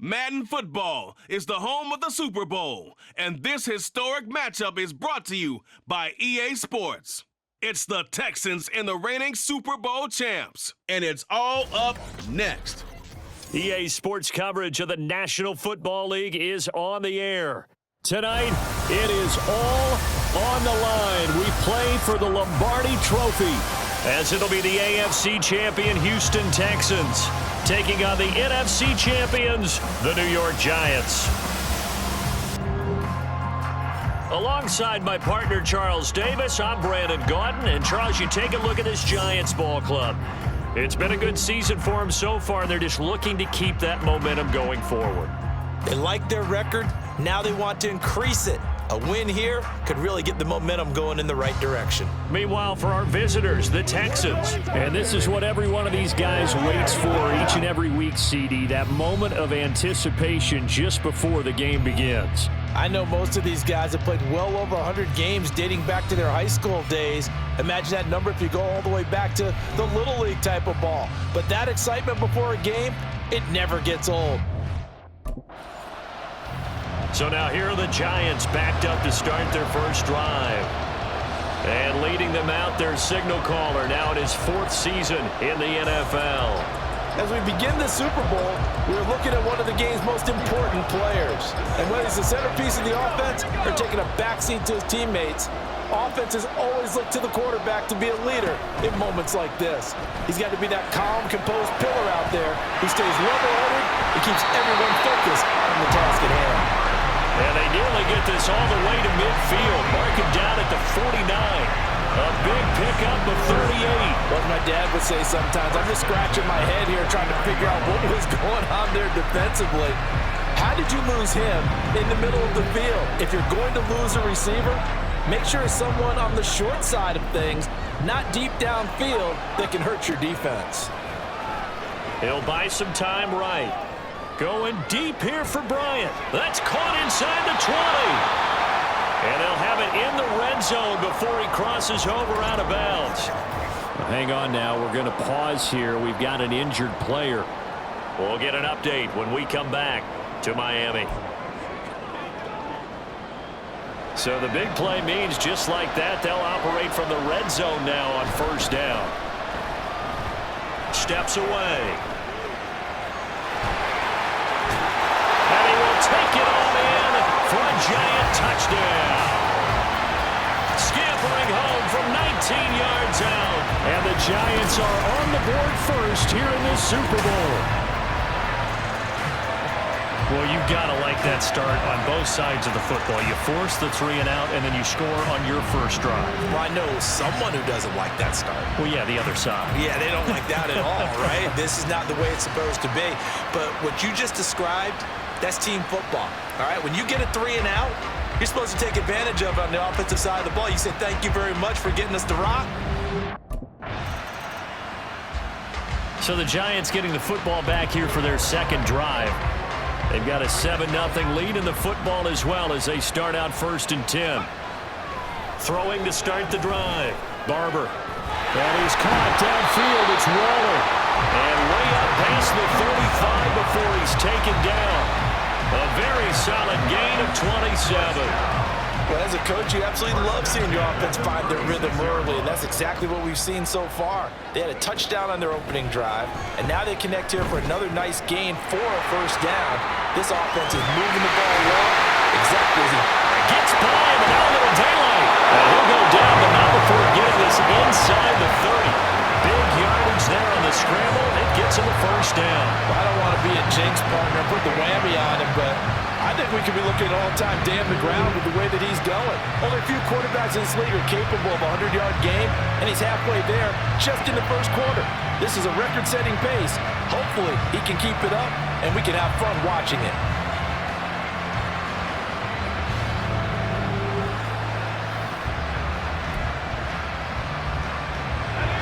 Madden football is the home of the Super Bowl, and this historic matchup is brought to you by EA Sports. It's the Texans and the reigning Super Bowl champs, and it's all up next. EA Sports coverage of the National Football League is on the air. Tonight, it is all on the line. We play for the Lombardi Trophy, as it'll be the AFC champion Houston Texans taking on the NFC champions, the New York Giants. Alongside my partner, Charles Davis, I'm Brandon Gaudin. And, Charles, you take a look at this Giants ball club. It's been a good season for them so far, and they're just looking to keep that momentum going forward. They like their record. Now they want to increase it. A win here could really get the momentum going in the right direction. Meanwhile, for our visitors, the Texans. And this is what every one of these guys waits for each and every week, CD, that moment of anticipation just before the game begins. I know most of these guys have played well over 100 games dating back to their high school days. Imagine that number if you go all the way back to the Little League type of ball. But that excitement before a game, it never gets old. So now here are the Giants backed up to start their first drive. And leading them out, their signal caller, now in his fourth season in the NFL. As we begin the Super Bowl, we're looking at one of the game's most important players. And whether he's the centerpiece of the offense or taking a backseat to his teammates, offenses always look to the quarterback to be a leader in moments like this. He's got to be that calm, composed pillar out there who stays level-headed and keeps everyone focused on the task at hand. And they nearly get this all the way to midfield. Mark him down at the 49. A big pickup of 38. What my dad would say sometimes, I'm just scratching my head here trying to figure out what was going on there defensively. How did you lose him in the middle of the field? If you're going to lose a receiver, make sure it's someone on the short side of things, not deep downfield, that can hurt your defense. He'll buy some time right. Going deep here for Bryant. That's caught inside the 20. And they'll have it in the red zone before he crosses over out of bounds. Hang on now. We're going to pause here. We've got an injured player. We'll get an update when we come back to Miami. So the big play means just like that, they'll operate from the red zone now on first down. Steps away. Take it all in for a Giant touchdown. Scampering home from 19 yards out. And the Giants are on the board first here in this Super Bowl. Well, you've got to like that start on both sides of the football. You force the 3 and out, and then you score on your first drive. Well, I know someone who doesn't like that start. Well, yeah, the other side. Yeah, they don't like that at all, right? This is not the way it's supposed to be. But what you just described, that's team football, all right? When you get a 3 and out, you're supposed to take advantage of it on the offensive side of the ball. You say, thank you very much for getting us the rock. So the Giants getting the football back here for their second drive. They've got a 7-0 lead in the football as well as they start out first and 10. Throwing to start the drive. Barber. That is caught downfield. It's Waller. And way up past the 35 before he's taken down. A very solid gain of 27. Well, as a coach, you absolutely love seeing your offense find their rhythm early, and that's exactly what we've seen so far. They had a touchdown on their opening drive, and now they connect here for another nice gain for a first down. This offense is moving the ball well, exactly as he gets by him, and now a little daylight. And he'll go down, but not before getting this inside the 30. Big yardage there on the scramble. It gets him a first down. Well, I don't want to be a jinx partner, put the whammy on him, but I think we could be looking at all-time day on the ground with the way that he's going. Only a few quarterbacks in this league are capable of a 100-yard game, and he's halfway there just in the first quarter. This is a record-setting pace. Hopefully, he can keep it up, and we can have fun watching it.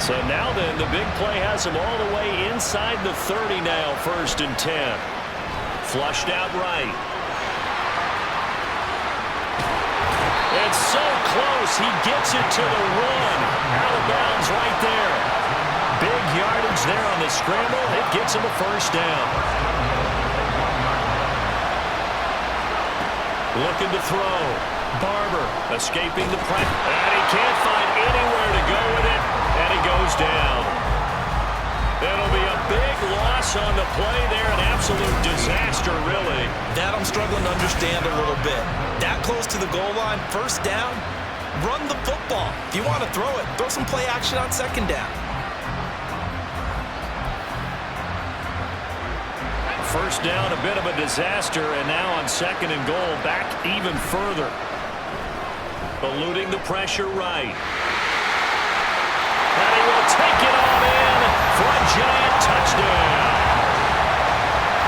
So now then, the big play has him all the way inside the 30 now, first and 10. Flushed out right. It's so close, he gets it to the 1. Out of bounds right there. Big yardage there on the scramble. It gets him a first down. Looking to throw. Barber escaping the pressure. And he can't find anywhere to go with it. And he goes down. It'll be a big loss on the play there. An absolute disaster, really. That I'm struggling to understand a little bit. That close to the goal line, first down, run the football. If you want to throw it, throw some play action on second down. First down, a bit of a disaster, and now on second and goal, back even further. Eluding the pressure right. And he will take it on in for a giant touchdown.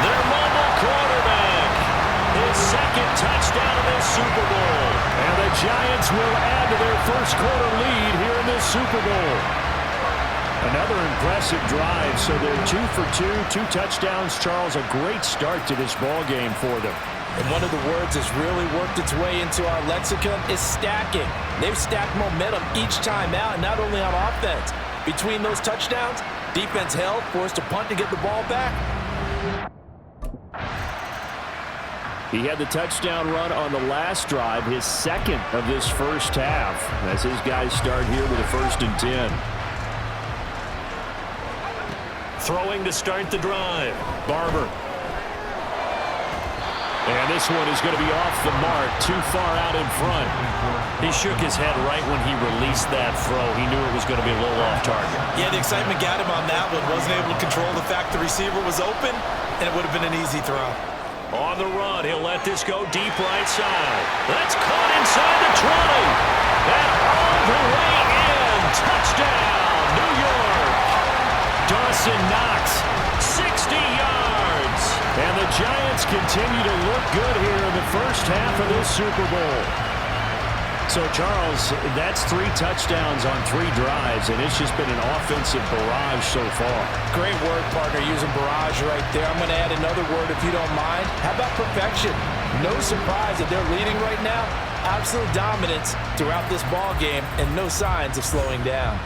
Their mobile quarterback, his second touchdown in this Super Bowl. And the Giants will add to their first quarter lead here in this Super Bowl. Another impressive drive, so they're 2 for 2 touchdowns. Charles, a great start to this ball game for them. And one of the words that's really worked its way into our lexicon is stacking. They've stacked momentum each time out, and not only on offense. Between those touchdowns, defense held, forced a punt to get the ball back. He had the touchdown run on the last drive, his second of this first half, as his guys start here with a 1st and 10. Throwing to start the drive. Barber. And this one is going to be off the mark, too far out in front. He shook his head right when he released that throw. He knew it was going to be a little off target. Yeah, the excitement got him on that one. Wasn't able to control the fact the receiver was open, and it would have been an easy throw. On the run, he'll let this go deep right side. That's caught inside the 20. And all the way in. Touchdown, New York. Dawson Knox, 60 yards. And the Giants continue to look good here in the first half of this Super Bowl. So, Charles, that's 3 touchdowns on 3 drives, and it's just been an offensive barrage so far. Great word, partner, using barrage right there. I'm going to add another word if you don't mind. How about perfection? No surprise that they're leading right now. Absolute dominance throughout this ball game, and no signs of slowing down.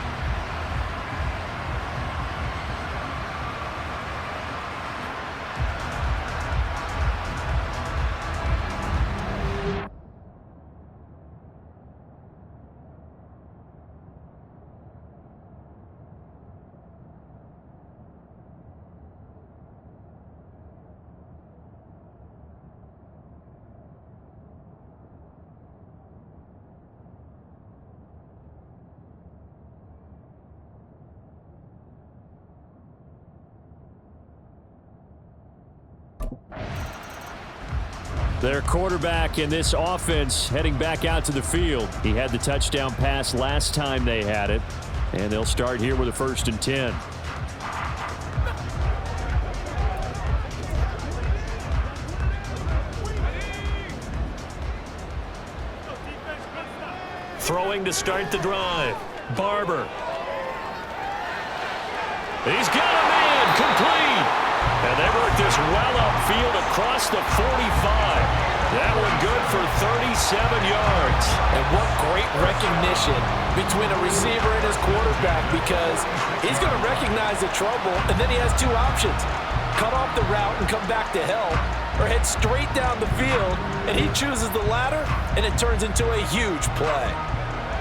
Their quarterback in this offense heading back out to the field. He had the touchdown pass last time they had it. And they'll start here with a 1st and 10. Throwing to start the drive. Barber. He's got a man complete. And they work this well upfield across the 45. That one good for 37 yards. And what great recognition between a receiver and his quarterback, because he's going to recognize the trouble, and then he has 2 options. Cut off the route and come back to help, or head straight down the field, and he chooses the latter, and it turns into a huge play.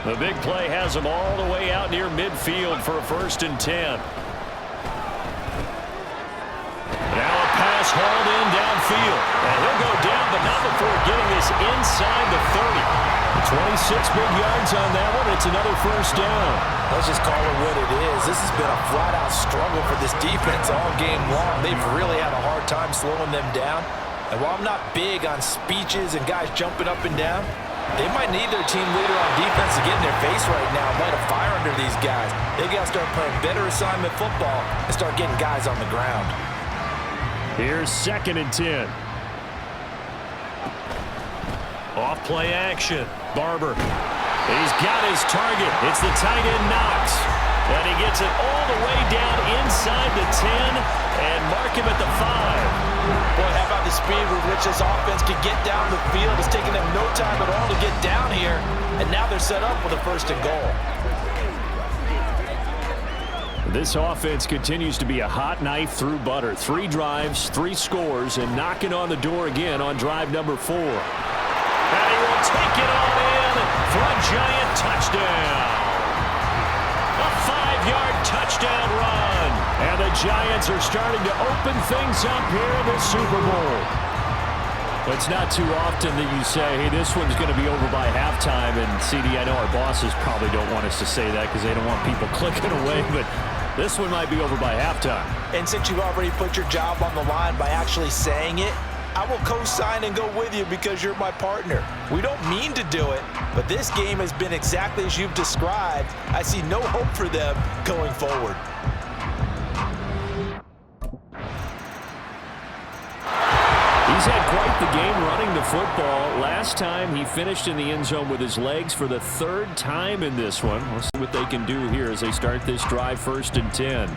The big play has him all the way out near midfield for a 1st and 10. Pass hauled in downfield. And he'll go down, but not before getting this inside the 30. 26 big yards on that one. It's another 1st down. Let's just call it what it is. This has been a flat-out struggle for this defense all game long. They've really had a hard time slowing them down. And while I'm not big on speeches and guys jumping up and down, they might need their team leader on defense to get in their face right now, light a fire under these guys. They got to start playing better assignment football and start getting guys on the ground. Here's 2nd and 10. Off play action. Barber. He's got his target. It's the tight end Knox. And he gets it all the way down inside the 10 and mark him at the 5. Boy, how about the speed with which this offense can get down the field? It's taking them no time at all to get down here. And now they're set up with a 1st and goal. This offense continues to be a hot knife through butter. 3 drives, 3 scores, and knocking on the door again on drive number 4. take it all in for a Giant touchdown. A 5-yard touchdown run. And the Giants are starting to open things up here in the Super Bowl. It's not too often that you say, hey, this one's going to be over by halftime. And, CD, I know our bosses probably don't want us to say that because they don't want people clicking away. But this one might be over by halftime. And since you've already put your job on the line by actually saying it, I will co-sign and go with you because you're my partner. We don't mean to do it, but this game has been exactly as you've described. I see no hope for them going forward. He's had quite the game running the football. Last time he finished in the end zone with his legs for the 3rd time in this one. We'll see what they can do here as they start this drive 1st and 10.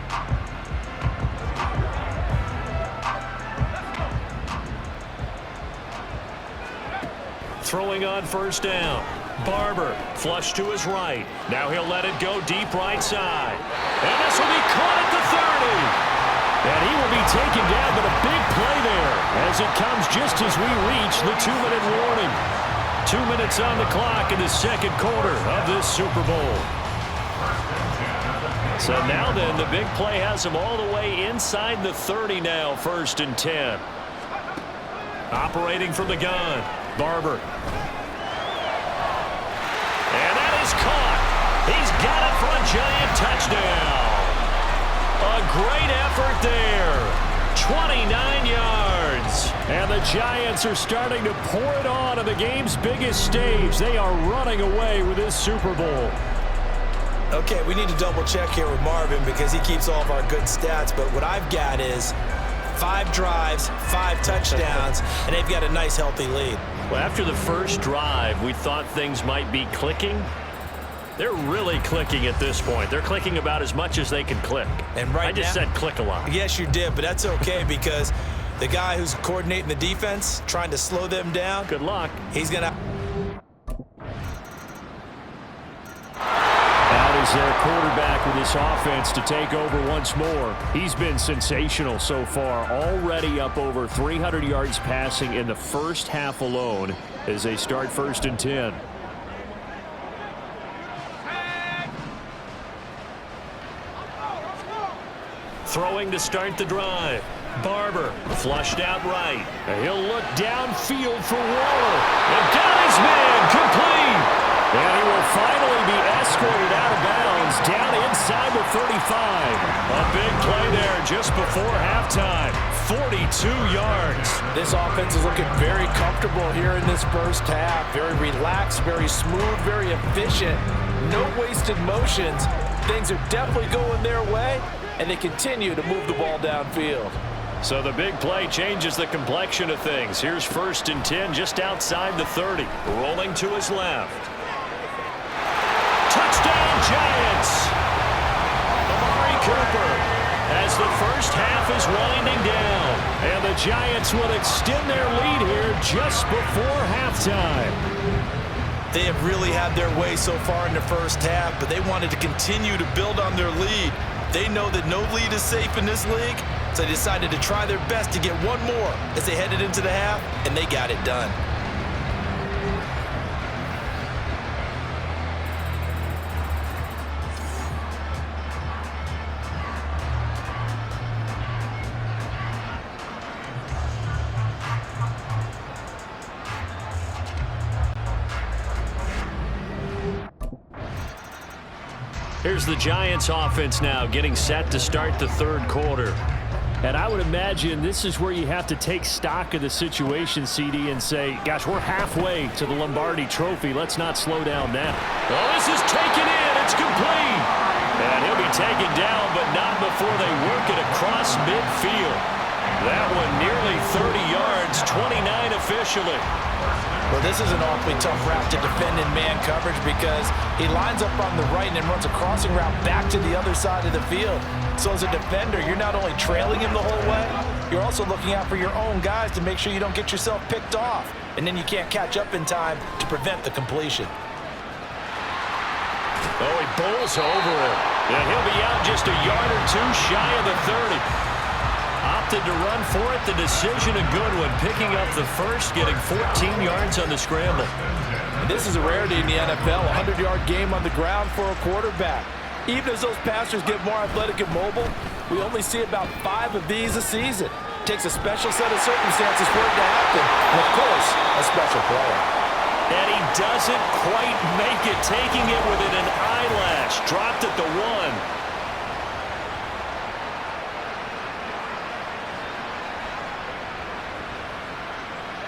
Throwing on 1st down. Barber, flush to his right. Now he'll let it go deep right side. And this will be caught at the 30. And he will be taken down, but a big play there as it comes just as we reach the 2-minute warning. 2 minutes on the clock in the 2nd quarter of this Super Bowl. So now then, the big play has him all the way inside the 30 now, 1st and 10. Operating from the gun, Barber. And that is caught. He's got it for a Giant touchdown. A great effort there. 29 yards. And the Giants are starting to pour it on the game's biggest stage. They are running away with this Super Bowl. Okay, we need to double check here with Marvin because he keeps all of our good stats, but what I've got is 5 drives, 5 touchdowns, and they've got a nice healthy lead. Well, after the first drive, we thought things might be clicking. They're really clicking at this point. They're clicking about as much as they can click. And right I just said click a lot. Yes, you did, but that's okay because the guy who's coordinating the defense, trying to slow them down. Good luck. He's going to... Out is their quarterback with this offense to take over once more. He's been sensational so far. Already up over 300 yards passing in the first half alone as they start 1st and 10. Throwing to start the drive. Barber flushed out right. And he'll look downfield for Waller. And got his man complete. And he will finally be escorted out of bounds down inside the 35. A big play there just before halftime. 42 yards. This offense is looking very comfortable here in this first half. Very relaxed, very smooth, very efficient. No wasted motions. Things are definitely going their way. And they continue to move the ball downfield. So the big play changes the complexion of things. Here's 1st and 10 just outside the 30. Rolling to his left. Touchdown Giants! Amari Cooper as the first half is winding down. And the Giants will extend their lead here just before halftime. They have really had their way so far in the first half, but they wanted to continue to build on their lead. They know that no lead is safe in this league, so they decided to try their best to get one more as they headed into the half, and they got it done. Here's the Giants offense now getting set to start the 3rd quarter. And I would imagine this is where you have to take stock of the situation, CD, and say, gosh, we're halfway to the Lombardi Trophy. Let's not slow down now. Well, this is taken in. It's complete. And he'll be taken down, but not before they work it across midfield. That one nearly 30 yards, 29 officially. Well, this is an awfully tough route to defend in man coverage because he lines up on the right and then runs a crossing route back to the other side of the field. So as a defender, you're not only trailing him the whole way, you're also looking out for your own guys to make sure you don't get yourself picked off. And then you can't catch up in time to prevent the completion. Oh, he bowls over him. And he'll be out just a yard or two shy of the 30. opted to run for it. The decision a good one, picking up the first, getting 14 yards on the scramble. And this is a rarity in the NFL, a 100-yard game on the ground for a quarterback. Even as those passers get more athletic and mobile, we only see about 5 of these a season. It takes a special set of circumstances for it to happen, and of course, a special player. And he doesn't quite make it, taking it within an eyelash. Dropped at the 1.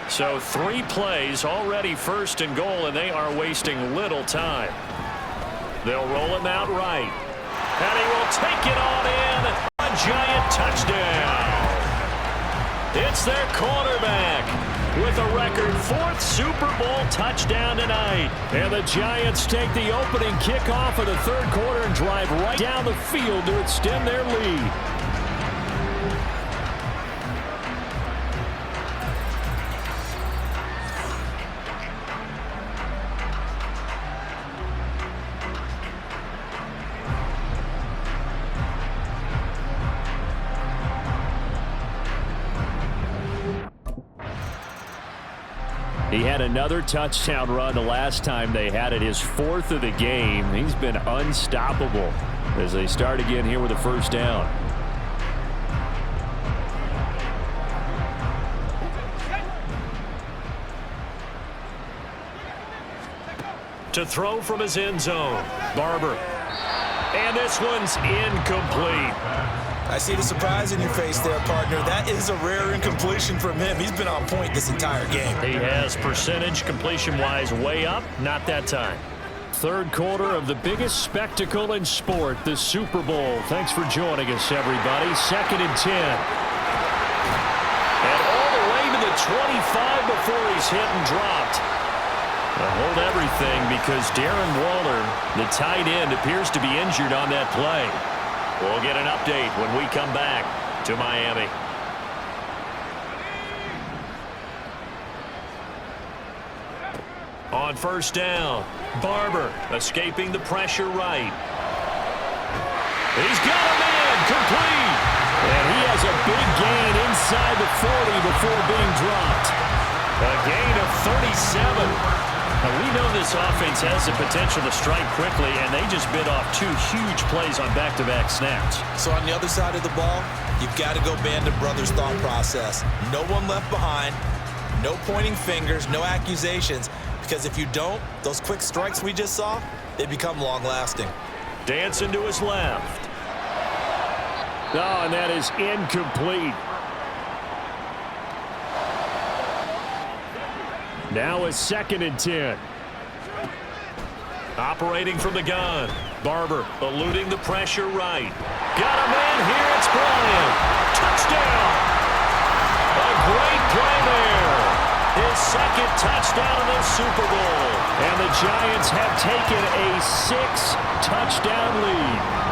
So 3 plays, already first and goal, and they are wasting little time. They'll roll him out right. And he will take it on in. A giant touchdown. It's their quarterback with a record 4th Super Bowl touchdown tonight. And the Giants take the opening kickoff of the third quarter and drive right down the field to extend their lead. He had another touchdown run the last time they had it, his 4th of the game. He's been unstoppable as they start again here with a first down. To throw from his end zone, Barber. And this one's incomplete. I see the surprise in your face there, partner. That is a rare incompletion from him. He's been on point this entire game. He has percentage completion-wise way up, not that time. Third quarter of the biggest spectacle in sport, the Super Bowl. Thanks for joining us, everybody. 2nd and 10. And all the way to the 25 before he's hit and dropped. Hold everything because Darren Waller, the tight end, appears to be injured on that play. We'll get an update when we come back to Miami. On first down, Barber escaping the pressure right. He's got a man complete. And he has a big gain inside the 40 before being dropped. A gain of 37. Now, we know this offense has the potential to strike quickly, and they just bit off 2 huge plays on back-to-back snaps. So on the other side of the ball, you've got to go Band of Brothers thought process. No one left behind, no pointing fingers, no accusations, because if you don't, those quick strikes we just saw, they become long-lasting. Dancing to his left. Oh, and that is incomplete. Now it's 2nd and 10. Operating from the gun. Barber eluding the pressure right. Got a man here. It's Bryant. Touchdown. A great play there. His 2nd touchdown in the Super Bowl. And the Giants have taken a 6-touchdown lead.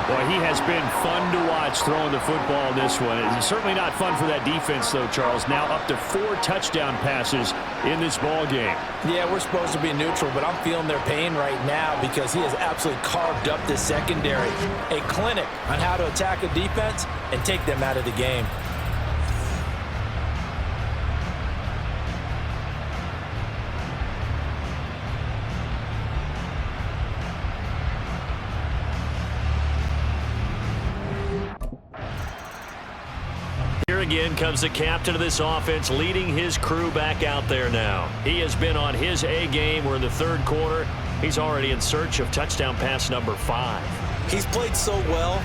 Boy, he has been fun to watch throwing the football in this one. It's certainly not fun for that defense, though, Charles. Now up to 4 touchdown passes in this ball game. Yeah, we're supposed to be neutral, but I'm feeling their pain right now because he has absolutely carved up this secondary. A clinic on how to attack a defense and take them out of the game. Here again comes the captain of this offense, leading his crew back out there now. He has been on his A game. We're in the third quarter. He's already in search of touchdown pass number 5. He's played so well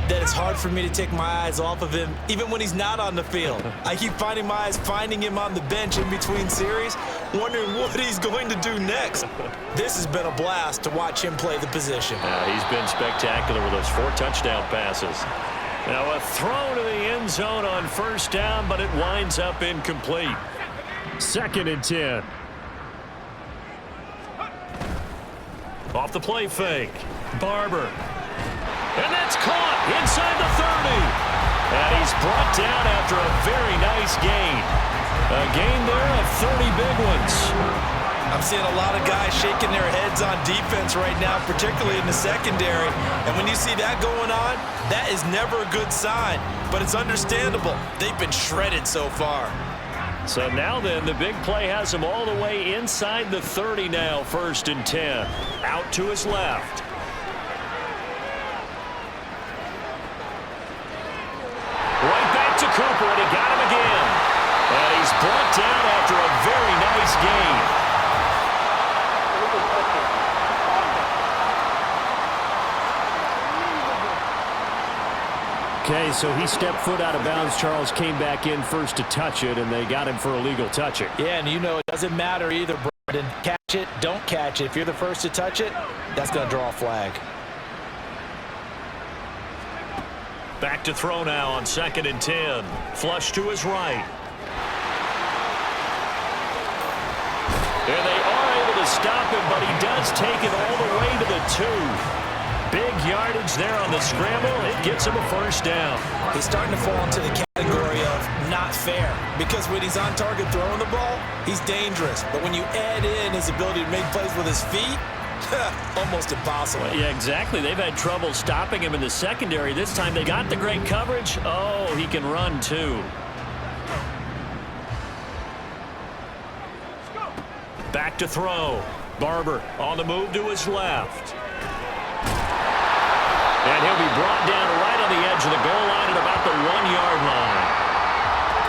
that it's hard for me to take my eyes off of him, even when he's not on the field. I keep finding my eyes finding him on the bench in between series, wondering what he's going to do next. This has been a blast to watch him play the position. He's been spectacular with those 4 touchdown passes. Now a throw to the end zone on first down, but it winds up incomplete. 2nd and 10. Off the play fake. Barber. And that's caught inside the 30. And he's brought down after a very nice gain. A gain there of 30 big ones. I'm seeing a lot of guys shaking their heads on defense right now, particularly in the secondary. And when you see that going on, that is never a good sign. But it's understandable. They've been shredded so far. So now then, the big play has him all the way inside the 30 now, 1st and 10. Out to his left. Right back to Cooper, and he got him again. And he's brought down after a very nice gain. Okay, so he stepped foot out of bounds. Charles came back in first to touch it, and they got him for a legal touching. Yeah, and you know it doesn't matter either, Brandon. Catch it, don't catch it. If you're the first to touch it, that's going to draw a flag. Back to throw now on 2nd and 10. Flush to his right. And they are able to stop him, but he does take it all the way to the 2. Big yardage there on the scramble. It gets him a 1st down. He's starting to fall into the category of not fair, because when he's on target throwing the ball, he's dangerous. But when you add in his ability to make plays with his feet, almost impossible. Yeah, exactly. They've had trouble stopping him in the secondary. This time they got the great coverage. Oh, he can run too. Back to throw. Barber on the move to his left. And he'll be brought down right on the edge of the goal line at about the 1-yard line.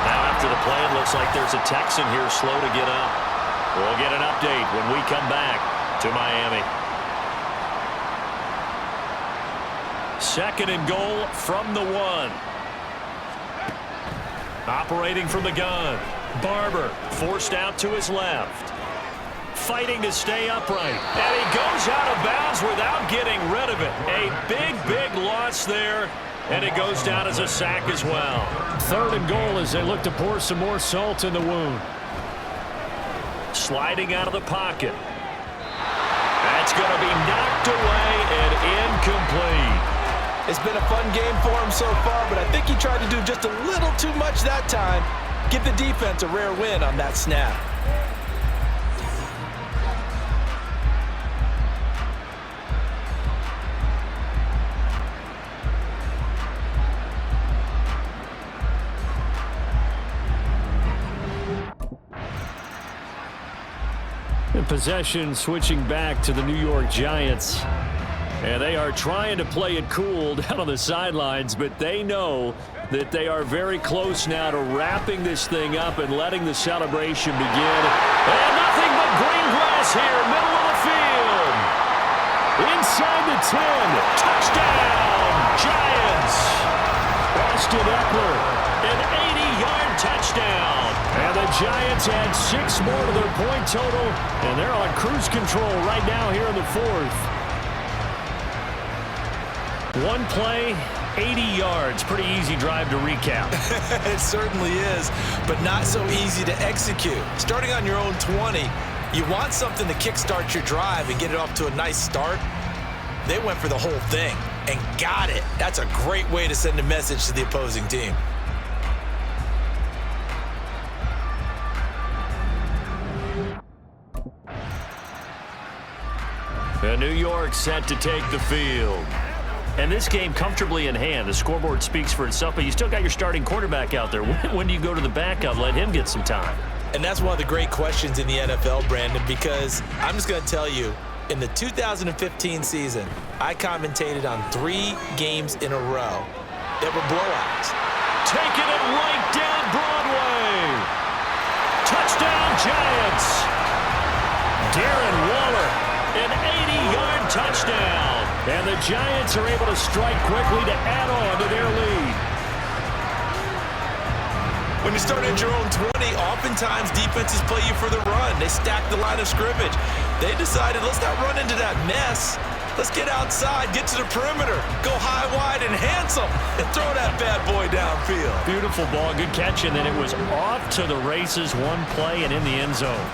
Now after the play, it looks like there's a Texan here slow to get up. We'll get an update when we come back to Miami. 2nd and goal from the 1. Operating from the gun. Barber forced out to his left. Fighting to stay upright. And he goes out of bounds without getting rid of it. A big loss there. And it goes down as a sack as well. 3rd and goal as they look to pour some more salt in the wound. Sliding out of the pocket. That's going to be knocked away and incomplete. It's been a fun game for him so far, but I think he tried to do just a little too much that time. Give the defense a rare win on that snap. Possession switching back to the New York Giants. And they are trying to play it cool down on the sidelines, but they know that they are very close now to wrapping this thing up and letting the celebration begin. And nothing but green grass here, middle of the field. Inside the 10. Touchdown, Giants. Austin Eckler, an 80-yard touchdown. And the Giants add 6 more to their point total, and they're on cruise control right now here in the 4th. One play, 80 yards. Pretty easy drive to recap. It certainly is, but not so easy to execute. Starting on your own 20, you want something to kickstart your drive and get it off to a nice start. They went for the whole thing and got it. That's a great way to send a message to the opposing team. And New York set to take the field. And this game comfortably in hand. The scoreboard speaks for itself, but you still got your starting quarterback out there. When do you go to the backup? Let him get some time. And that's one of the great questions in the NFL, Brandon, because I'm just going to tell you, in the 2015 season, I commentated on 3 games in a row that were blowouts. Taking it right down Broadway. Touchdown, Giants. Darren Waller, an 80-yard touchdown. And the Giants are able to strike quickly to add on to their lead. When you start at your own 20, oftentimes defenses play you for the run. They stack the line of scrimmage. They decided, let's not run into that mess. Let's get outside, get to the perimeter, go high, wide, and handsome, and throw that bad boy downfield. Beautiful ball, good catch, and then it was off to the races, one play and in the end zone.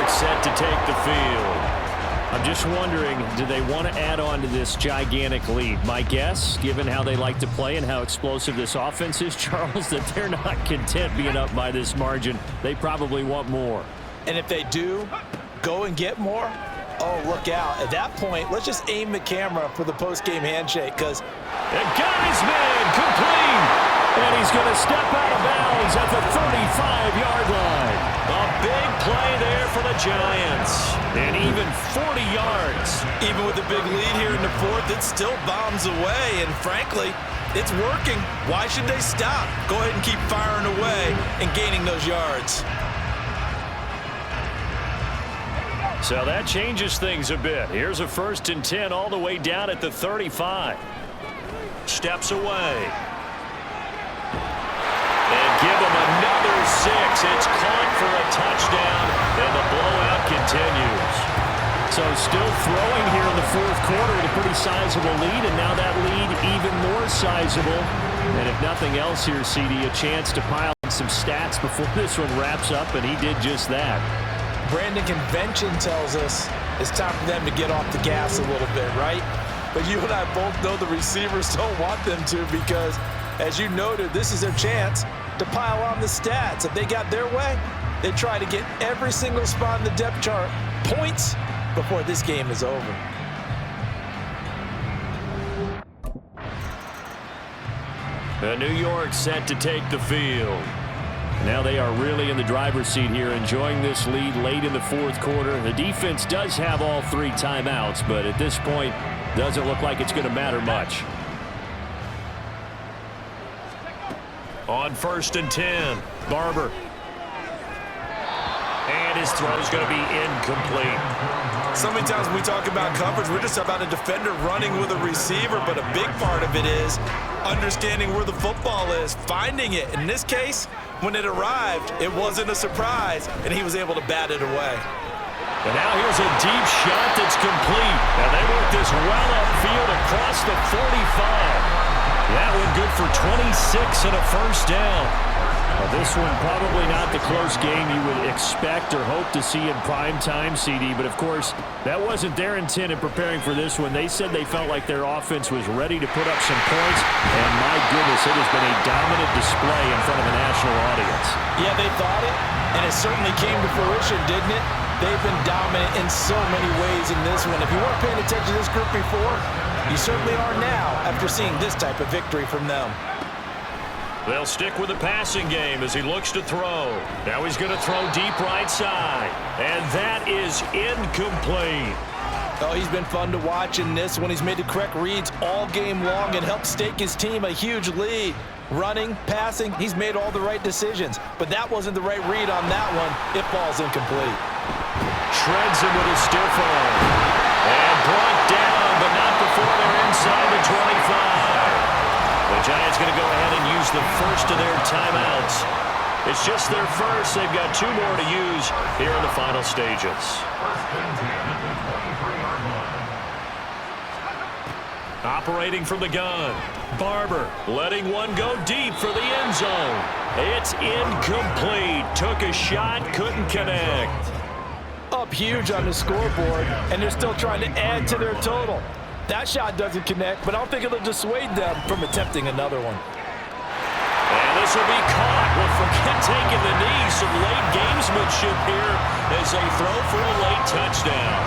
York set to take the field. I'm just wondering, do they want to add on to this gigantic lead? My guess, given how they like to play and how explosive this offense is, Charles, that they're not content being up by this margin. They probably want more. And if they do go and get more, oh, look out. At that point, let's just aim the camera for the post-game handshake because it got his man complete. And he's going to step out of bounds at the 35-yard line. A big play there for the Giants. And even 40 yards. Even with a big lead here in the fourth, it still bombs away. And frankly, it's working. Why should they stop? Go ahead and keep firing away and gaining those yards. So that changes things a bit. Here's a 1st and 10 all the way down at the 35. Steps away. And give him another 6. It's caught for a touchdown, and the blowout continues. So still throwing here in the fourth quarter with a pretty sizable lead, and now that lead even more sizable. And if nothing else here, CD, a chance to pile on some stats before this one wraps up, and he did just that. Brandon, convention tells us it's time for them to get off the gas a little bit, right? But you and I both know the receivers don't want them to because, as you noted, this is their chance to pile on the stats. If they got their way, they try to get every single spot in the depth chart points before this game is over. New York set to take the field. Now they are really in the driver's seat here, enjoying this lead late in the fourth quarter. The defense does have all 3 timeouts, but at this point, doesn't look like it's going to matter much. On 1st and 10, Barber. And his throw is going to be incomplete. So many times when we talk about coverage, we're just about a defender running with a receiver, but a big part of it is understanding where the football is, finding it. In this case, when it arrived, it wasn't a surprise, and he was able to bat it away. And now here's a deep shot that's complete. And they work this well upfield across the 45. That one good for 26 and a 1st down. Well, this one probably not the close game you would expect or hope to see in prime time, CD. But, of course, that wasn't their intent in preparing for this one. They said they felt like their offense was ready to put up some points. And, my goodness, it has been a dominant display in front of a national audience. Yeah, they thought it, and it certainly came to fruition, didn't it? They've been dominant in so many ways in this one. If you weren't paying attention to this group before, you certainly are now after seeing this type of victory from them. They'll stick with the passing game as he looks to throw. Now he's going to throw deep right side. And that is incomplete. Oh, he's been fun to watch in this one. He's made the correct reads all game long and helped stake his team a huge lead. Running, passing, he's made all the right decisions. But that wasn't the right read on that one. It falls incomplete. Shreds him with a stiff arm. And brought down, but not before they're inside the 25. The Giants going to go ahead and use the first of their timeouts. It's just their first. They've got 2 more to use here in the final stages. Operating from the gun. Barber letting one go deep for the end zone. It's incomplete. Took a shot, couldn't connect. Up huge on the scoreboard, and they're still trying to add to their total. That shot doesn't connect, but I don't think it'll dissuade them from attempting another one. And this will be caught. Well, forget taking the knee. Some late gamesmanship here as they throw for a late touchdown.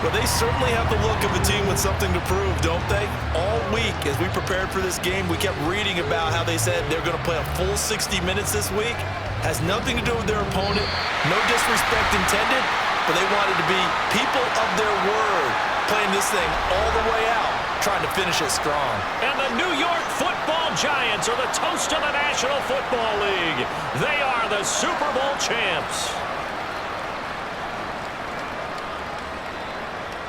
Well, they certainly have the look of a team with something to prove, don't they? All week, as we prepared for this game, we kept reading about how they said they're going to play a full 60 minutes this week. Has nothing to do with their opponent. No disrespect intended, but they wanted to be people of their word, playing this thing all the way out, trying to finish it strong. And the New York Football Giants are the toast of the National Football League. They are the Super Bowl champs.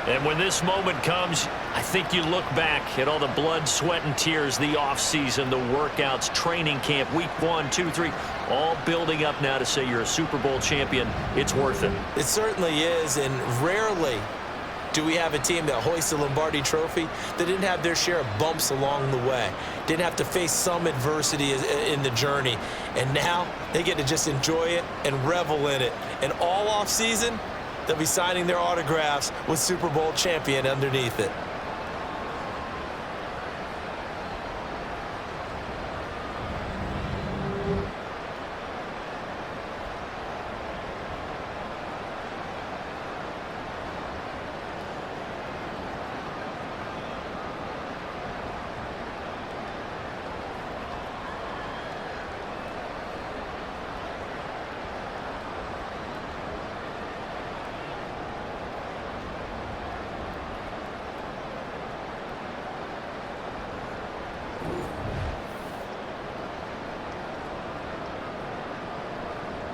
And when this moment comes, I think you look back at all the blood, sweat, and tears, the offseason, the workouts, training camp, week 1, 2, 3, all building up now to say you're a Super Bowl champion. It's worth it. It certainly is, and rarely do we have a team that hoists the Lombardi Trophy that didn't have their share of bumps along the way, didn't have to face some adversity in the journey, and now they get to just enjoy it and revel in it. And all offseason, they'll be signing their autographs with Super Bowl champion underneath it.